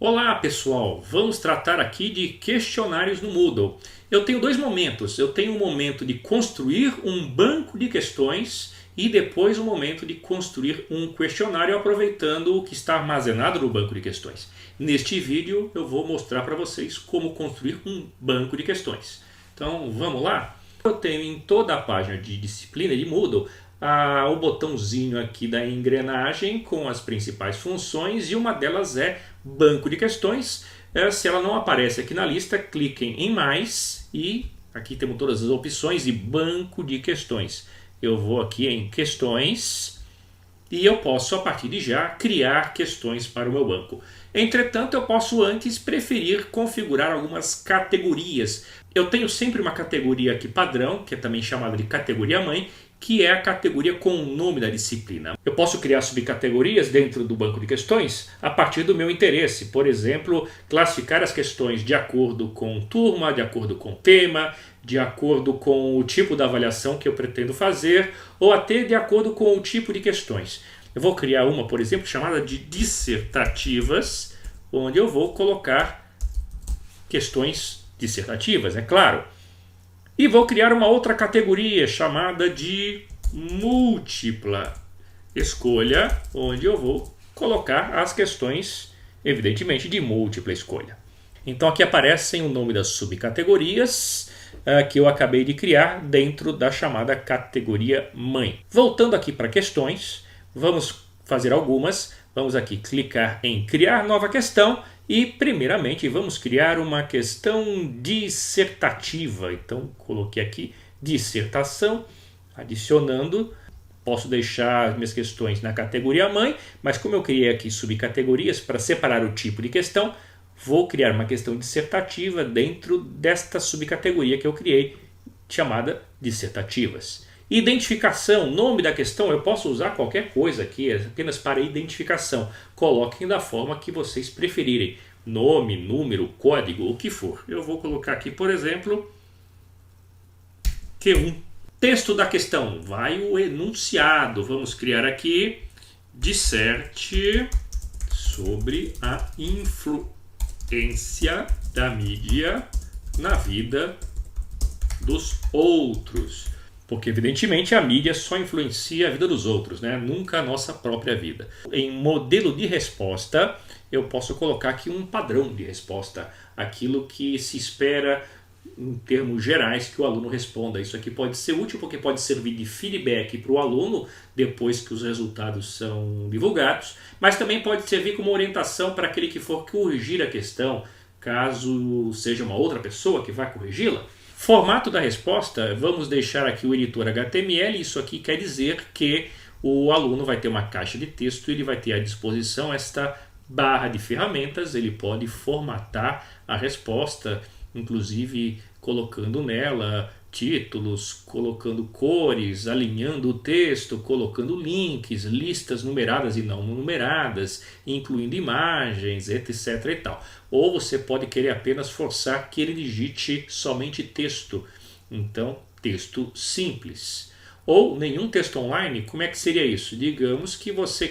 Olá pessoal, vamos tratar aqui de questionários no Moodle. Eu tenho dois momentos, eu tenho um momento de construir um banco de questões e depois um momento de construir um questionário aproveitando o que está armazenado no banco de questões. Neste vídeo eu vou mostrar para vocês como construir um banco de questões. Então vamos lá? Eu tenho em toda a página de disciplina de Moodle o botãozinho aqui da engrenagem com as principais funções e uma delas é banco de questões. Se ela não aparece aqui na lista, cliquem em mais e aqui temos todas as opções de banco de questões. Eu vou aqui em questões e eu posso a partir de já criar questões para o meu banco. Entretanto, eu posso antes preferir configurar algumas categorias. Eu tenho sempre uma categoria aqui padrão, que é também chamada de categoria mãe, que é a categoria com o nome da disciplina. Eu posso criar subcategorias dentro do banco de questões a partir do meu interesse. Por exemplo, classificar as questões de acordo com turma, de acordo com tema, de acordo com o tipo da avaliação que eu pretendo fazer, ou até de acordo com o tipo de questões. Eu vou criar uma, por exemplo, chamada de dissertativas, onde eu vou colocar questões dissertativas, é claro. E vou criar uma outra categoria chamada de múltipla escolha, onde eu vou colocar as questões, evidentemente, de múltipla escolha. Então aqui aparecem o nome das subcategorias que eu acabei de criar dentro da chamada categoria mãe. Voltando aqui para questões, vamos fazer algumas. Vamos aqui clicar em criar nova questão e primeiramente vamos criar uma questão dissertativa. Então coloquei aqui dissertação, adicionando. Posso deixar as minhas questões na categoria mãe, mas como eu criei aqui subcategorias para separar o tipo de questão, vou criar uma questão dissertativa dentro desta subcategoria que eu criei, chamada dissertativas. Identificação, nome da questão, eu posso usar qualquer coisa aqui, apenas para identificação. Coloquem da forma que vocês preferirem. Nome, número, código, o que for. Eu vou colocar aqui, por exemplo, Q1. Texto da questão, vai o enunciado. Vamos criar aqui, disserte sobre a influência da mídia na vida dos outros. Porque, evidentemente, a mídia só influencia a vida dos outros, né? Nunca a nossa própria vida. Em modelo de resposta, eu posso colocar aqui um padrão de resposta. Aquilo que se espera, em termos gerais, que o aluno responda. Isso aqui pode ser útil porque pode servir de feedback para o aluno depois que os resultados são divulgados. Mas também pode servir como orientação para aquele que for corrigir a questão, caso seja uma outra pessoa que vai corrigi-la. Formato da resposta, vamos deixar aqui o editor HTML. Isso aqui quer dizer que o aluno vai ter uma caixa de texto, ele vai ter à disposição esta barra de ferramentas, ele pode formatar a resposta, inclusive colocando nela títulos, colocando cores, alinhando o texto, colocando links, listas numeradas e não numeradas, incluindo imagens, etc. e tal. Ou você pode querer apenas forçar que ele digite somente texto. Então, texto simples. Ou nenhum texto online, como é que seria isso? Digamos que você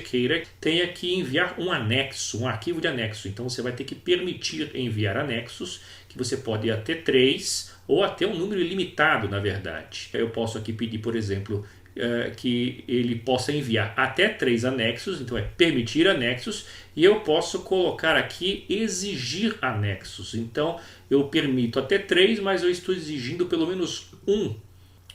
tenha que enviar um anexo, um arquivo de anexo. Então você vai ter que permitir enviar anexos, que você pode ir até 3 ou até um número ilimitado, na verdade. Eu posso aqui pedir, por exemplo, que ele possa enviar até 3 anexos, então é permitir anexos, e eu posso colocar aqui exigir anexos. Então eu permito até 3, mas eu estou exigindo pelo menos 1.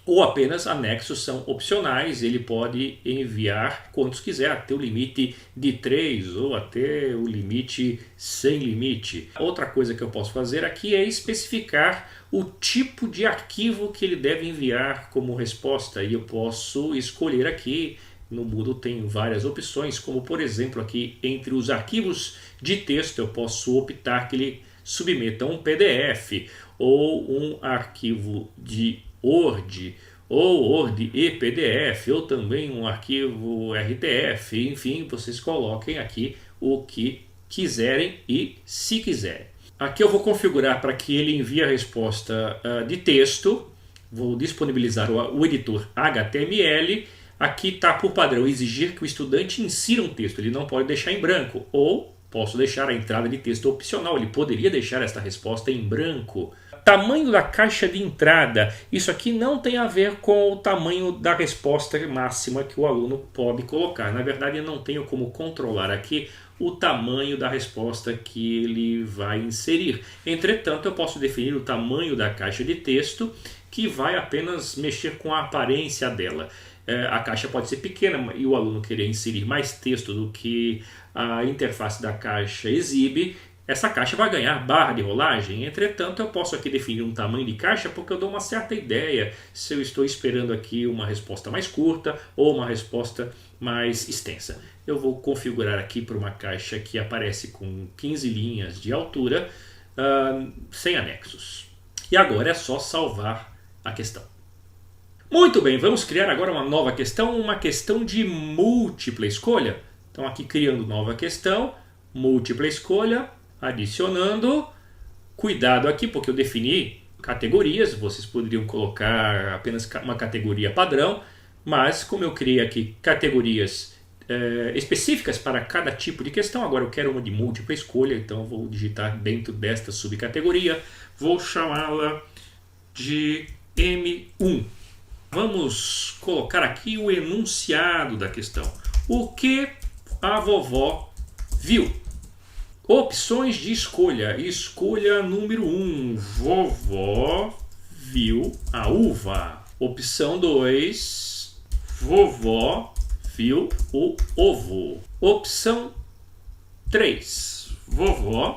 Ou apenas anexos são opcionais, ele pode enviar quantos quiser, até o limite de 3 ou até o limite sem limite. Outra coisa que eu posso fazer aqui é especificar o tipo de arquivo que ele deve enviar como resposta. E eu posso escolher aqui, no Moodle tem várias opções, como por exemplo aqui entre os arquivos de texto eu posso optar que ele submeta um PDF ou um arquivo de Word, ou Word e PDF, ou também um arquivo RTF, enfim, vocês coloquem aqui o que quiserem e se quiserem. Aqui eu vou configurar para que ele envie a resposta de texto, vou disponibilizar o editor HTML, aqui está por padrão exigir que o estudante insira um texto, ele não pode deixar em branco, ou Posso deixar a entrada de texto opcional, ele poderia deixar esta resposta em branco. Tamanho da caixa de entrada, isso aqui não tem a ver com o tamanho da resposta máxima que o aluno pode colocar. Na verdade, eu não tenho como controlar aqui o tamanho da resposta que ele vai inserir. Entretanto, eu posso definir o tamanho da caixa de texto, que vai apenas mexer com a aparência dela. A caixa pode ser pequena e o aluno querer inserir mais texto do que a interface da caixa exibe, essa caixa vai ganhar barra de rolagem. Entretanto, eu posso aqui definir um tamanho de caixa porque eu dou uma certa ideia se eu estou esperando aqui uma resposta mais curta ou uma resposta mais extensa. Eu vou configurar aqui para uma caixa que aparece com 15 linhas de altura, sem anexos. E agora é só salvar a questão. Muito bem, vamos criar agora uma nova questão, uma questão de múltipla escolha. Então aqui criando nova questão, múltipla escolha, adicionando, cuidado aqui porque eu defini categorias, vocês poderiam colocar apenas uma categoria padrão, mas como eu criei aqui categorias específicas para cada tipo de questão, agora eu quero uma de múltipla escolha, então eu vou digitar dentro desta subcategoria, vou chamá-la de M1. Vamos colocar aqui o enunciado da questão. O que a vovó viu? Opções de escolha. Escolha número 1. Vovó viu a uva. Opção 2. Vovó viu o ovo. Opção 3. Vovó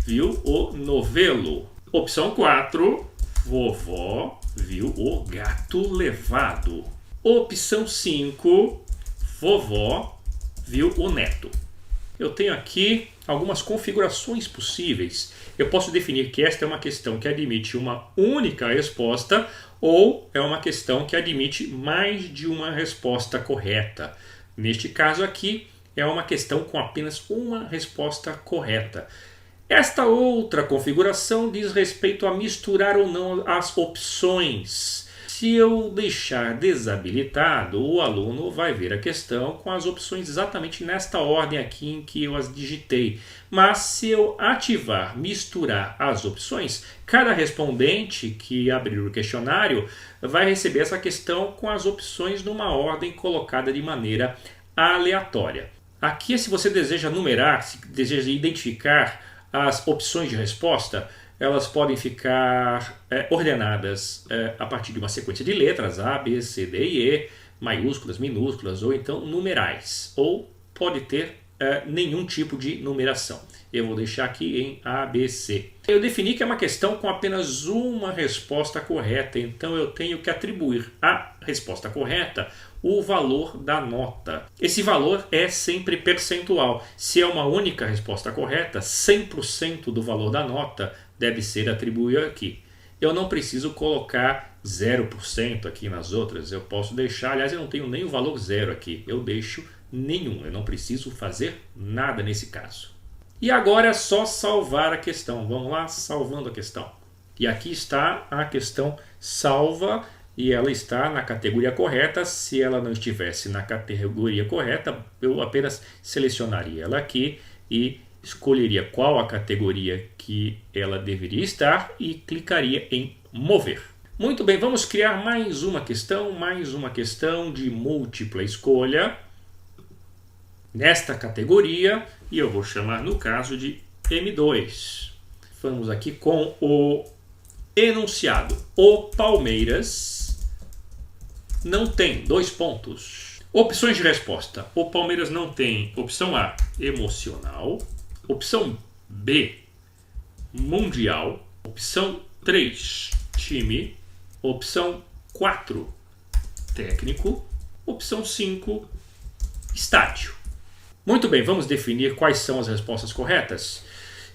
viu o novelo. Opção 4. Vovó viu o gato levado. Opção 5. Vovó viu o neto. Eu tenho aqui algumas configurações possíveis. Eu posso definir que esta é uma questão que admite uma única resposta ou é uma questão que admite mais de uma resposta correta. Neste caso aqui, é uma questão com apenas uma resposta correta. Esta outra configuração diz respeito a misturar ou não as opções. Se eu deixar desabilitado, o aluno vai ver a questão com as opções exatamente nesta ordem aqui em que eu as digitei. Mas se eu ativar misturar as opções, cada respondente que abrir o questionário vai receber essa questão com as opções numa ordem colocada de maneira aleatória. Aqui, se você deseja numerar, se deseja identificar as opções de resposta, elas podem ficar ordenadas a partir de uma sequência de letras A, B, C, D e E, maiúsculas, minúsculas ou então numerais, ou pode ter nenhum tipo de numeração. Eu vou deixar aqui em A, B, C. Eu defini que é uma questão com apenas uma resposta correta, então eu tenho que atribuir à resposta correta o valor da nota. Esse valor é sempre percentual. Se é uma única resposta correta, 100% do valor da nota deve ser atribuído aqui. Eu não preciso colocar 0% aqui nas outras. Eu posso deixar, aliás, eu não tenho nem o valor zero aqui. Eu deixo nenhum. Eu não preciso fazer nada nesse caso. E agora é só salvar a questão. Vamos lá, salvando a questão. E aqui está a questão salva e ela está na categoria correta. Se ela não estivesse na categoria correta, eu apenas selecionaria ela aqui e escolheria qual a categoria que ela deveria estar e clicaria em mover. Muito bem, vamos criar mais uma questão de múltipla escolha nesta categoria e eu vou chamar no caso de M2. Vamos aqui com o enunciado. O Palmeiras não tem 2 pontos. Opções de resposta. O Palmeiras não tem opção A, emocional. Opção B, mundial. Opção 3, time. Opção 4, técnico. Opção 5, estádio. Muito bem, vamos definir quais são as respostas corretas.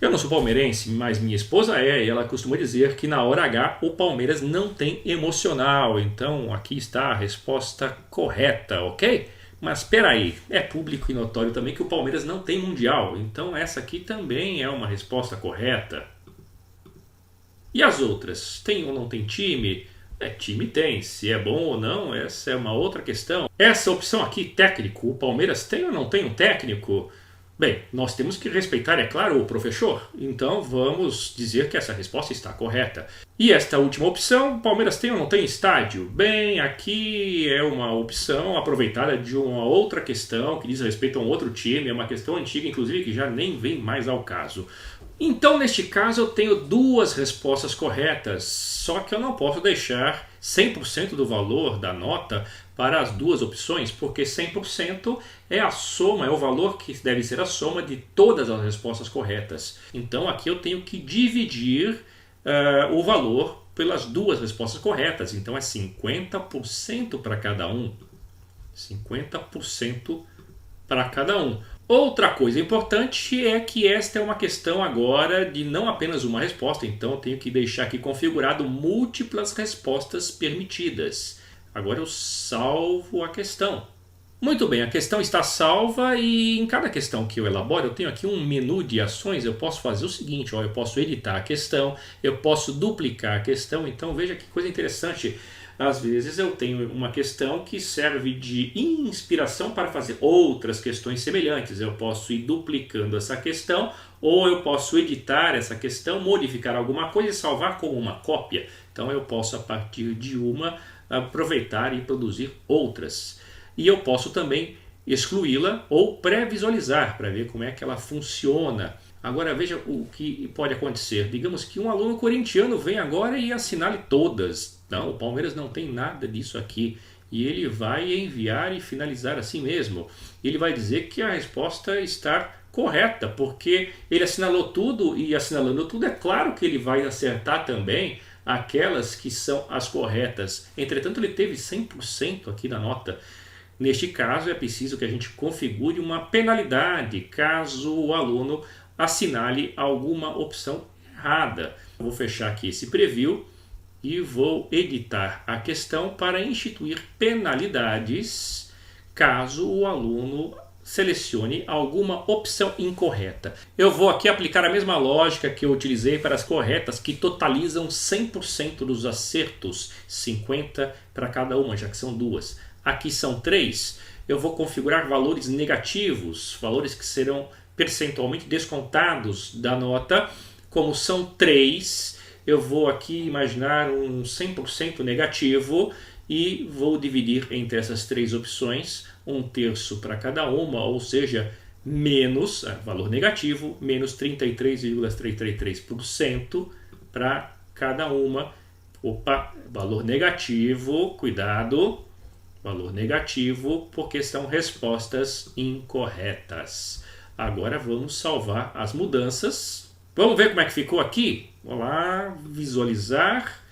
Eu não sou palmeirense, mas minha esposa é, e ela costuma dizer que na hora H o Palmeiras não tem emocional. Então aqui está a resposta correta, ok? Mas espera aí, é público e notório também que o Palmeiras não tem mundial. Então essa aqui também é uma resposta correta. E as outras? Tem ou não tem time? Time tem. Se é bom ou não, essa é uma outra questão. Essa opção aqui, técnico, o Palmeiras tem ou não tem um técnico? Bem, nós temos que respeitar, é claro, o professor. Então vamos dizer que essa resposta está correta. E esta última opção, Palmeiras tem ou não tem estádio? Bem, aqui é uma opção aproveitada de uma outra questão que diz respeito a um outro time. É uma questão antiga, inclusive, que já nem vem mais ao caso. Então, neste caso, eu tenho duas respostas corretas, só que eu não posso deixar 100% do valor da nota para as duas opções, porque 100% é a soma, é o valor que deve ser a soma de todas as respostas corretas. Então, aqui eu tenho que dividir o valor pelas duas respostas corretas. Então, é 50% para cada um. 50% para cada um. Outra coisa importante é que esta é uma questão agora de não apenas uma resposta, então eu tenho que deixar aqui configurado múltiplas respostas permitidas. Agora eu salvo a questão. Muito bem, a questão está salva e em cada questão que eu elaboro eu tenho aqui um menu de ações. Eu posso fazer o seguinte, ó, eu posso editar a questão, eu posso duplicar a questão, então veja que coisa interessante. Às vezes eu tenho uma questão que serve de inspiração para fazer outras questões semelhantes. Eu posso ir duplicando essa questão ou eu posso editar essa questão, modificar alguma coisa e salvar como uma cópia. Então eu posso, a partir de uma, aproveitar e produzir outras. E eu posso também excluí-la ou pré-visualizar para ver como é que ela funciona. Agora veja o que pode acontecer. Digamos que um aluno corintiano vem agora e assinale todas. Não, o Palmeiras não tem nada disso aqui. E ele vai enviar e finalizar assim mesmo. Ele vai dizer que a resposta está correta, porque ele assinalou tudo e assinalando tudo, é claro que ele vai acertar também aquelas que são as corretas. Entretanto, ele teve 100% aqui na nota. Neste caso, é preciso que a gente configure uma penalidade caso o aluno assinale alguma opção errada. Vou fechar aqui esse preview e vou editar a questão para instituir penalidades caso o aluno selecione alguma opção incorreta. Eu vou aqui aplicar a mesma lógica que eu utilizei para as corretas, que totalizam 100% dos acertos, 50 para cada uma, já que são duas. Aqui são 3. Eu vou configurar valores negativos, valores que serão percentualmente descontados da nota. Como são 3, eu vou aqui imaginar um 100% negativo e vou dividir entre essas 3 opções 1/3 para cada uma, ou seja, menos, valor negativo, menos 33,33% para cada uma. Opa, valor negativo, cuidado, valor negativo, porque são respostas incorretas. Agora vamos salvar as mudanças. Vamos ver como é que ficou aqui? Vamos lá, visualizar.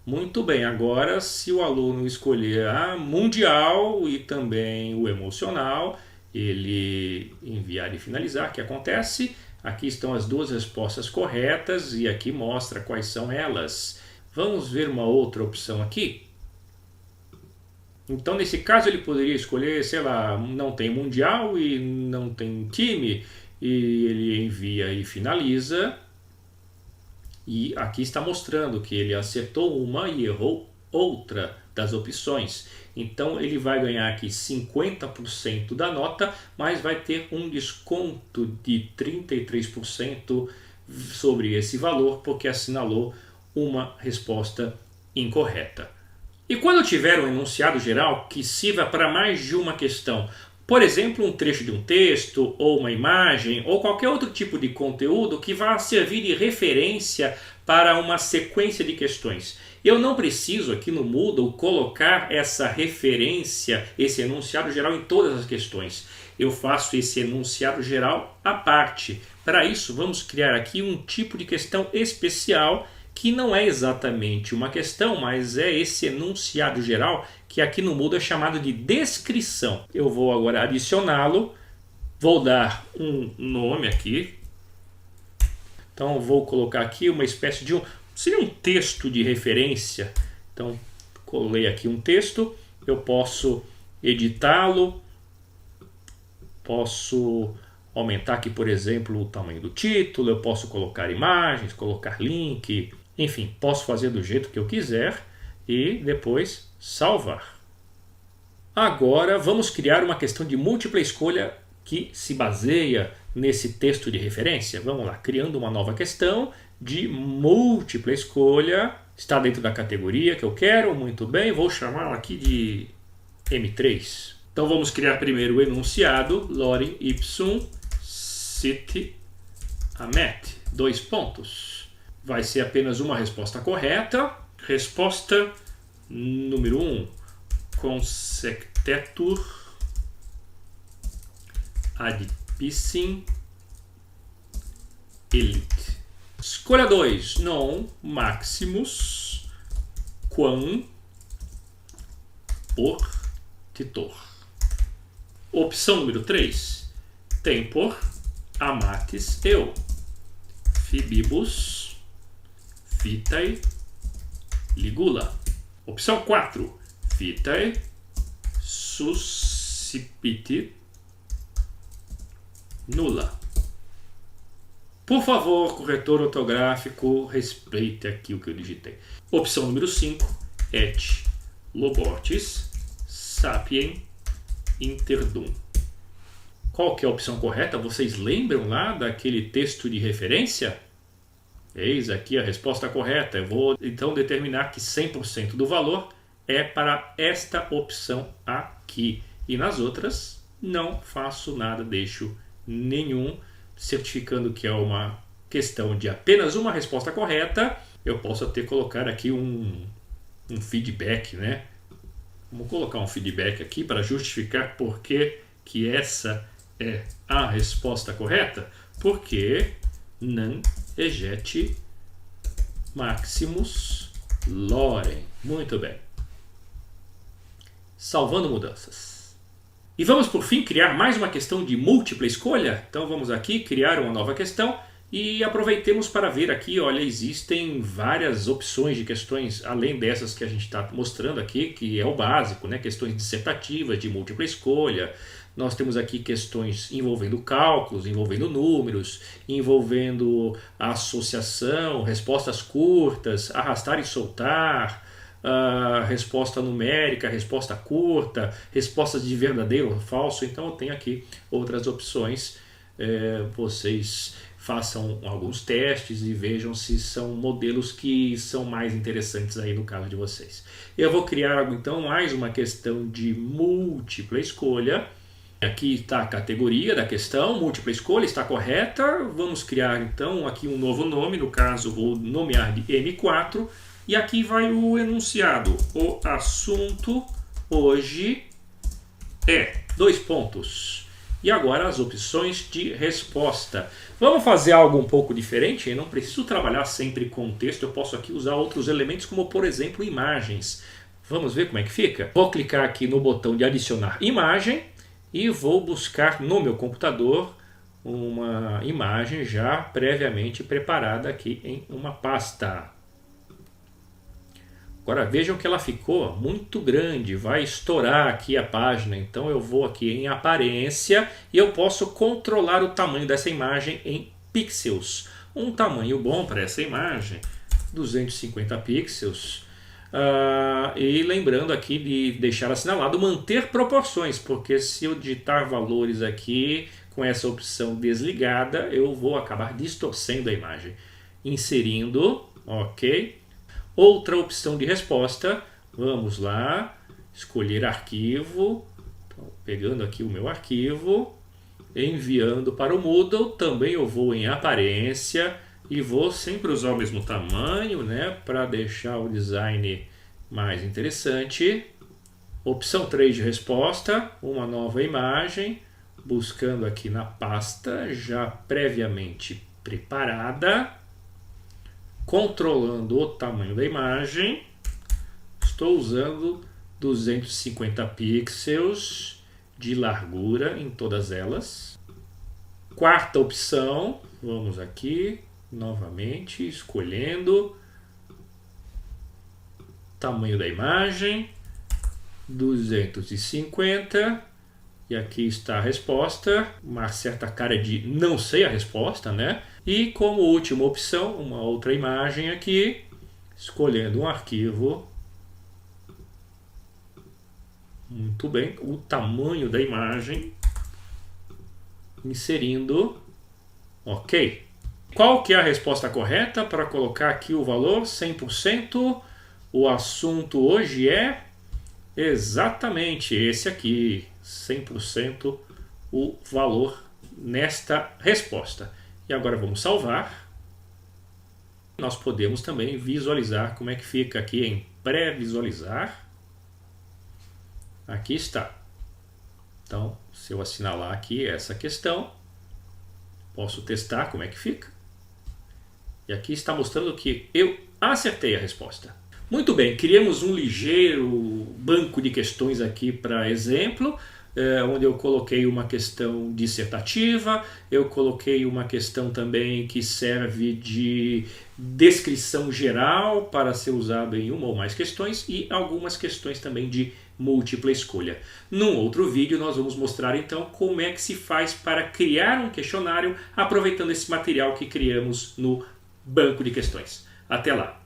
Muito bem, agora se o aluno escolher a mundial e também o emocional, ele enviar e finalizar, o que acontece? Aqui estão as duas respostas corretas e aqui mostra quais são elas. Vamos ver uma outra opção aqui. Então, nesse caso, ele poderia escolher, sei lá, não tem mundial e não tem time, e ele envia e finaliza. E aqui está mostrando que ele acertou uma e errou outra das opções. Então ele vai ganhar aqui 50% da nota, mas vai ter um desconto de 33% sobre esse valor, porque assinalou uma resposta incorreta. E quando tiver um enunciado geral que sirva para mais de uma questão, por exemplo, um trecho de um texto, ou uma imagem, ou qualquer outro tipo de conteúdo que vá servir de referência para uma sequência de questões. Eu não preciso aqui no Moodle colocar essa referência, esse enunciado geral em todas as questões. Eu faço esse enunciado geral à parte. Para isso, vamos criar aqui um tipo de questão especial que não é exatamente uma questão, mas é esse enunciado geral que aqui no Moodle é chamado de descrição. Eu vou agora adicioná-lo, vou dar um nome aqui. Então vou colocar aqui uma espécie de seria um texto de referência. Então colei aqui um texto, eu posso editá-lo, posso aumentar aqui, por exemplo, o tamanho do título, eu posso colocar imagens, colocar link, enfim, posso fazer do jeito que eu quiser e depois salvar. Agora vamos criar uma questão de múltipla escolha que se baseia nesse texto de referência? Vamos lá, criando uma nova questão de múltipla escolha. Está dentro da categoria que eu quero, muito bem. Vou chamá-la aqui de M3. Então vamos criar primeiro o enunciado. Lorem ipsum sit amet. 2 pontos. Vai ser apenas uma resposta correta. Resposta número 1. Consectetur ad piscem elite. Escolha 2. Non maximus quam portitor. Opção número 3. Tempor amatis eu. Fibibus vitae ligula. Opção 4. Vitae suscipit nulla. Por favor, corretor ortográfico, respeite aqui o que eu digitei. Opção número 5. Et lobortis sapiem interdum. Qual que é a opção correta? Vocês lembram lá daquele texto de referência? Eis aqui a resposta correta. Eu vou então determinar que 100% do valor é para esta opção aqui. E nas outras não faço nada, deixo nenhum, certificando que é uma questão de apenas uma resposta correta. Eu posso até colocar aqui um feedback, né? Vamos colocar um feedback aqui para justificar por que essa é a resposta correta. Porque non eget maximus lorem. Muito bem. Salvando mudanças. E vamos por fim criar mais uma questão de múltipla escolha. Então vamos aqui criar uma nova questão e aproveitemos para ver aqui, olha, existem várias opções de questões além dessas que a gente está mostrando aqui, que é o básico, né? Questões dissertativas de múltipla escolha. Nós temos aqui questões envolvendo cálculos, envolvendo números, envolvendo associação, respostas curtas, arrastar e soltar, resposta numérica, resposta curta, respostas de verdadeiro ou falso. Então eu tenho aqui outras opções. Vocês façam alguns testes e vejam se são modelos que são mais interessantes aí no caso de vocês. Eu vou criar então mais uma questão de múltipla escolha. Aqui está a categoria da questão, múltipla escolha, está correta. Vamos criar então aqui um novo nome, no caso vou nomear de M4. E aqui vai o enunciado. O assunto hoje é... 2 pontos. E agora as opções de resposta. Vamos fazer algo um pouco diferente. Eu não preciso trabalhar sempre com texto. Eu posso aqui usar outros elementos, como por exemplo imagens. Vamos ver como é que fica? Vou clicar aqui no botão de adicionar imagem. E vou buscar no meu computador uma imagem já previamente preparada aqui em uma pasta. Agora vejam que ela ficou muito grande, vai estourar aqui a página. Então eu vou aqui em aparência e eu posso controlar o tamanho dessa imagem em pixels. Um tamanho bom para essa imagem, 250 pixels. E lembrando aqui de deixar assinalado manter proporções, porque se eu digitar valores aqui com essa opção desligada, eu vou acabar distorcendo a imagem. Inserindo, ok. Outra opção de resposta, vamos lá, escolher arquivo, então, pegando aqui o meu arquivo, enviando para o Moodle, também eu vou em aparência e vou sempre usar o mesmo tamanho, né, para deixar o design mais interessante. Opção 3 de resposta, uma nova imagem, buscando aqui na pasta já previamente preparada. Controlando o tamanho da imagem, estou usando 250 pixels de largura em todas elas. Quarta opção, vamos aqui, novamente, escolhendo tamanho da imagem, 250, e aqui está a resposta, uma certa cara de não sei a resposta, né? E como última opção, uma outra imagem aqui, escolhendo um arquivo. Muito bem, o tamanho da imagem, inserindo Ok. Qual que é a resposta correta para colocar aqui o valor 100%? O assunto hoje é exatamente esse aqui, 100% o valor nesta resposta. E agora vamos salvar. Nós podemos também visualizar como é que fica aqui em pré-visualizar. Aqui está. Então, se eu assinalar aqui essa questão, posso testar como é que fica. E aqui está mostrando que eu acertei a resposta. Muito bem, criamos um ligeiro banco de questões aqui para exemplo, onde eu coloquei uma questão dissertativa, eu coloquei uma questão também que serve de descrição geral para ser usado em uma ou mais questões e algumas questões também de múltipla escolha. Num outro vídeo nós vamos mostrar então como é que se faz para criar um questionário aproveitando esse material que criamos no banco de questões. Até lá!